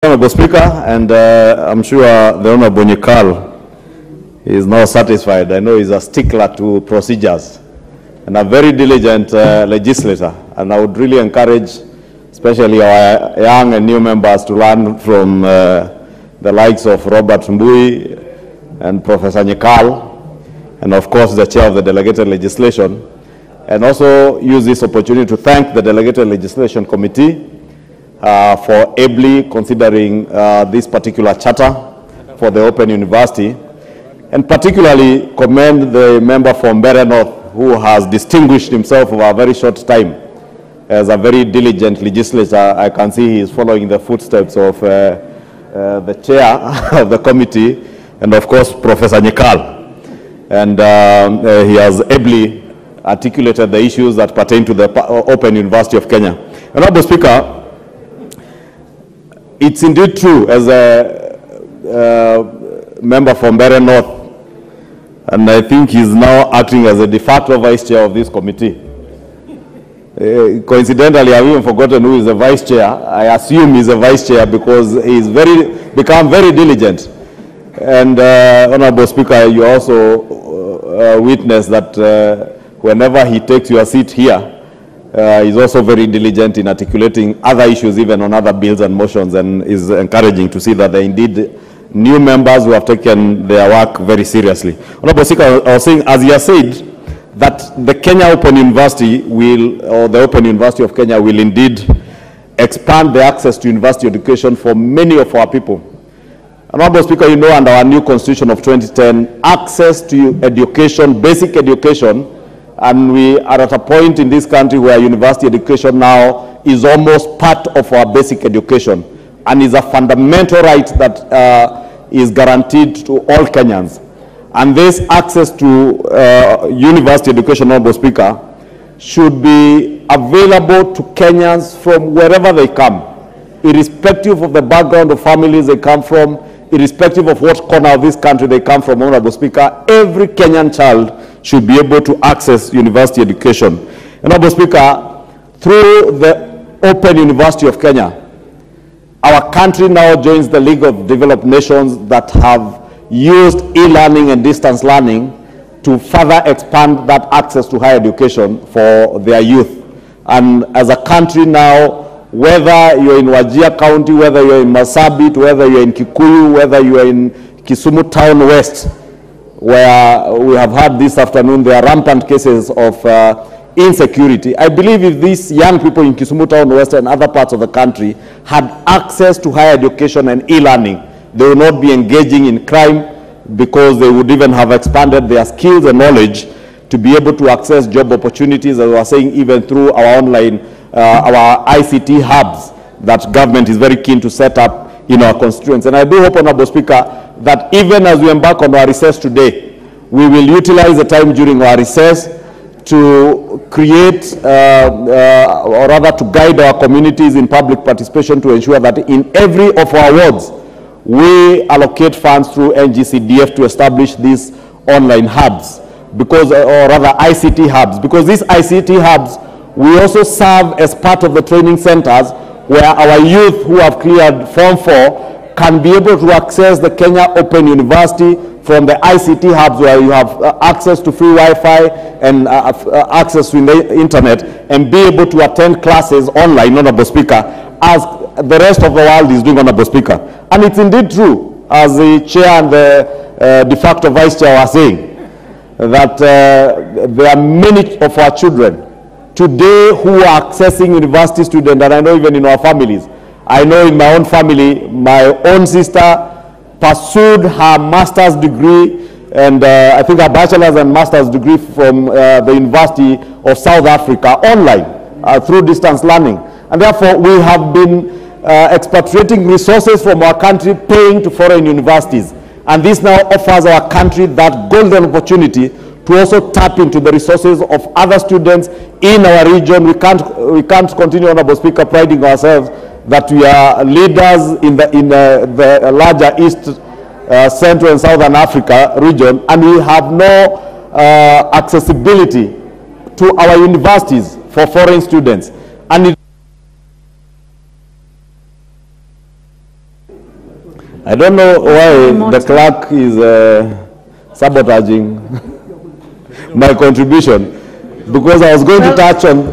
Honorable Speaker, and I'm sure the Honorable Nyikal is now satisfied. I know he's a stickler to procedures and a very diligent legislator, and I would really encourage especially our young and new members to learn from the likes of Robert Mbui and Professor Nyikal, and of course the chair of the delegated legislation, and also use this opportunity to thank the delegated legislation committee for ably considering this particular charter for the Open University, and particularly commend the member from Mbeere North who has distinguished himself over a very short time as a very diligent legislator. I can see he is following the footsteps of the chair of the committee, and of course Professor Nyikal, and he has ably articulated the issues that pertain to the Open University of Kenya. Honorable Speaker, it's indeed true, as a member from Mbeere North, and I think he's now acting as a de facto vice chair of this committee. Coincidentally, I've even forgotten who is the vice chair. I assume he's a vice chair because he's become very diligent. And Honorable Speaker, you also witness that whenever he takes your seat here, he's also very diligent in articulating other issues, even on other bills and motions, and is encouraging to see that there are indeed new members who have taken their work very seriously. Honorable Speaker, I was saying, as he has said, that the Kenya Open University will, or the Open University of Kenya will indeed expand the access to university education for many of our people. Honorable Speaker, you know, under our new constitution of 2010, access to education, basic education, and we are at a point in this country where university education now is almost part of our basic education and is a fundamental right that is guaranteed to all Kenyans. And this access to university education, Honorable Speaker, should be available to Kenyans from wherever they come, irrespective of the background of families they come from, irrespective of what corner of this country they come from. Honorable Speaker, every Kenyan child should be able to access university education. Honorable Speaker, through the Open University of Kenya, our country now joins the League of Developed Nations that have used e-learning and distance learning to further expand that access to higher education for their youth. And as a country now, whether you're in Wajir County, whether you're in Marsabit, whether you're in Kikuyu, whether you're in Kisumu Town West, where we have had this afternoon, there are rampant cases of insecurity. I believe if these young people in Kisumu Town West and other parts of the country had access to higher education and e-learning, they would not be engaging in crime, because they would even have expanded their skills and knowledge to be able to access job opportunities, as we are saying, even through our online, our ICT hubs that government is very keen to set up in our constituents. And I do hope, Honorable Speaker, that even as we embark on our recess today, we will utilize the time during our recess to create, or rather to guide our communities in public participation to ensure that in every of our wards, we allocate funds through NGCDF to establish these online hubs, because, or rather ICT hubs, because these ICT hubs we also serve as part of the training centers where our youth who have cleared Form 4 can be able to access the Kenya Open University from the ICT hubs, where you have access to free Wi-Fi and access to the internet, and be able to attend classes online, Honorable Speaker, as the rest of the world is doing, Honorable Speaker. And it's indeed true, as the chair and the de facto vice chair are saying, that there are many of our children today who are accessing university students, and I know even in our families. I know in my own family, my own sister pursued her master's degree and I think a bachelor's and master's degree from the University of South Africa online through distance learning. And therefore, we have been expatriating resources from our country, paying to foreign universities. And this now offers our country that golden opportunity to also tap into the resources of other students in our region. We can't continue, Honorable Speaker, priding ourselves that we are leaders in the larger East, Central and Southern Africa region, and we have no accessibility to our universities for foreign students. And I don't know why the clerk is sabotaging my contribution, because I was going to touch on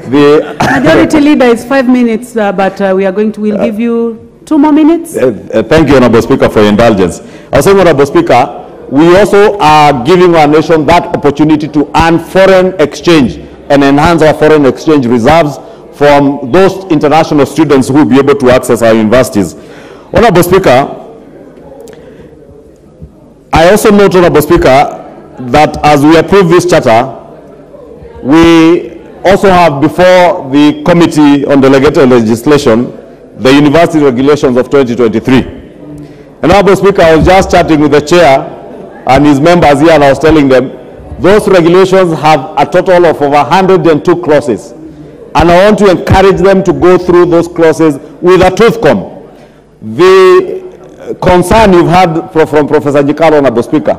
the... Majority Leader is 5 minutes, but we'll give you 2 more minutes. Thank you, Honorable Speaker, for your indulgence. I was saying, Honorable Speaker, we also are giving our nation that opportunity to earn foreign exchange and enhance our foreign exchange reserves from those international students who will be able to access our universities. Honorable Speaker, I also note, Honorable Speaker, that as we approve this charter, we also have before the Committee on Delegated Legislation the University Regulations of 2023. And Honorable Speaker, I was just chatting with the chair and his members here, and I was telling them those regulations have a total of over 102 clauses. And I want to encourage them to go through those clauses with a tooth comb. The concern you've had from Professor Jikaro, Honorable Speaker,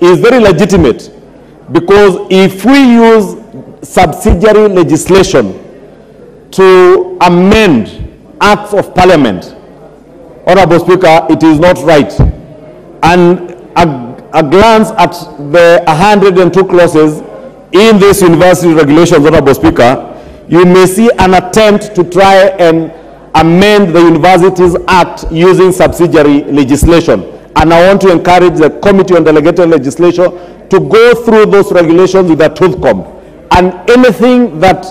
is very legitimate, because if we use subsidiary legislation to amend acts of parliament, Honorable Speaker, it is not right. And a glance at the 102 clauses in this university regulations, Honorable Speaker, you may see an attempt to try and amend the Universities Act using subsidiary legislation. And I want to encourage the Committee on Delegated Legislation to go through those regulations with a tooth comb. And anything that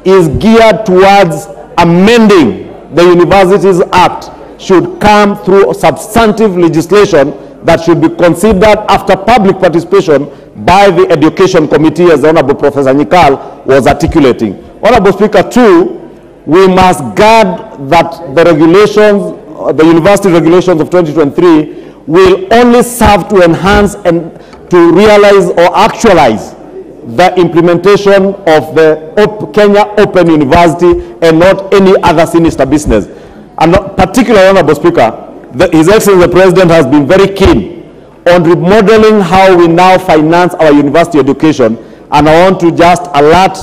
is geared towards amending the Universities Act should come through substantive legislation that should be considered after public participation by the Education Committee, as the Honorable Professor Nikal was articulating. Honorable Speaker, too, we must guard that the regulations, the university regulations of 2023, will only serve to enhance and to realize or actualize the implementation of the Kenya Open University and not any other sinister business. And particularly, Honorable Speaker, His Excellency the President has been very keen on remodeling how we now finance our university education, and I want to just alert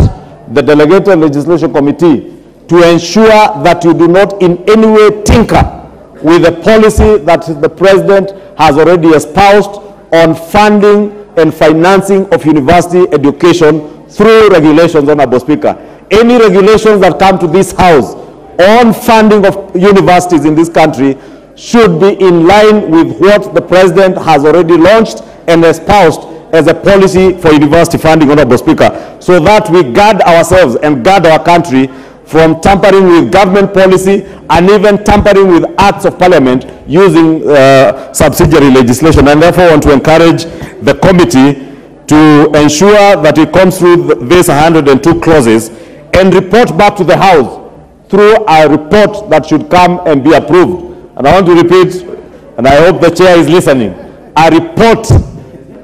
the Delegated Legislation Committee to ensure that you do not in any way tinker with the policy that the President has already espoused on funding and financing of university education through regulations, Honorable Speaker. Any regulations that come to this House on funding of universities in this country should be in line with what the President has already launched and espoused as a policy for university funding, Honorable Speaker, so that we guard ourselves and guard our country from tampering with government policy and even tampering with acts of parliament using subsidiary legislation. And therefore, I want to encourage the committee to ensure that it comes through these 102 clauses and report back to the House through a report that should come and be approved. And I want to repeat, and I hope the chair is listening, a report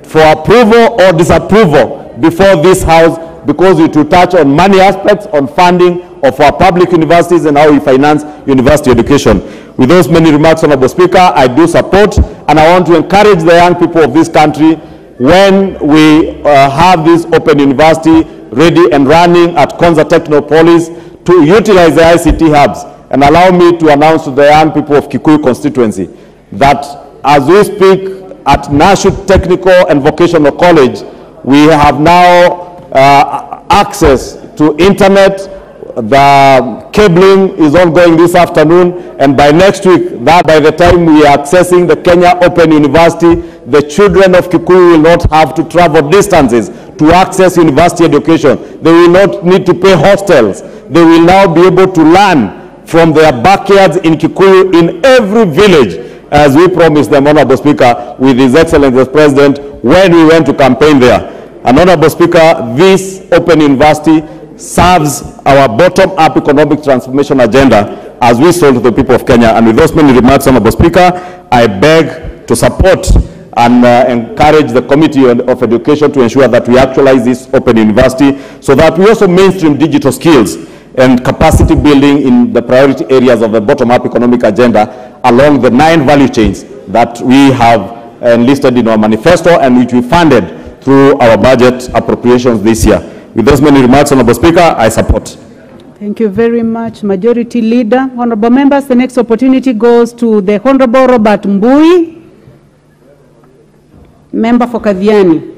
for approval or disapproval before this House, because it will touch on many aspects on funding of our public universities and how we finance university education. With those many remarks, Honorable Speaker, I do support, and I want to encourage the young people of this country, when we have this open university ready and running at Konza Technopolis, to utilize the ICT hubs. And allow me to announce to the young people of Kikuyu constituency that as we speak at Nashut Technical and Vocational College, we have now access to internet. The cabling is ongoing this afternoon, and by next week, by the time we are accessing the Kenya Open University, the children of Kikuyu will not have to travel distances to access university education. They will not need to pay hostels. They will now be able to learn from their backyards in Kikuyu in every village, as we promised them, Honorable Speaker, with His Excellency the President when we went to campaign there. And Honorable Speaker, this open university serves our bottom-up economic transformation agenda as we sold to the people of Kenya. And with those many remarks, Honorable Speaker, I beg to support and encourage the Committee of Education to ensure that we actualize this open university so that we also mainstream digital skills and capacity building in the priority areas of the bottom-up economic agenda along the 9 value chains that we have enlisted in our manifesto and which we funded through our budget appropriations this year. With those many remarks, Honorable Speaker, I support. Thank you very much, Majority Leader. Honorable members, the next opportunity goes to the Honorable Robert Mbui, member for Kadhiani.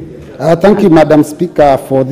Thank you, Madam Speaker, for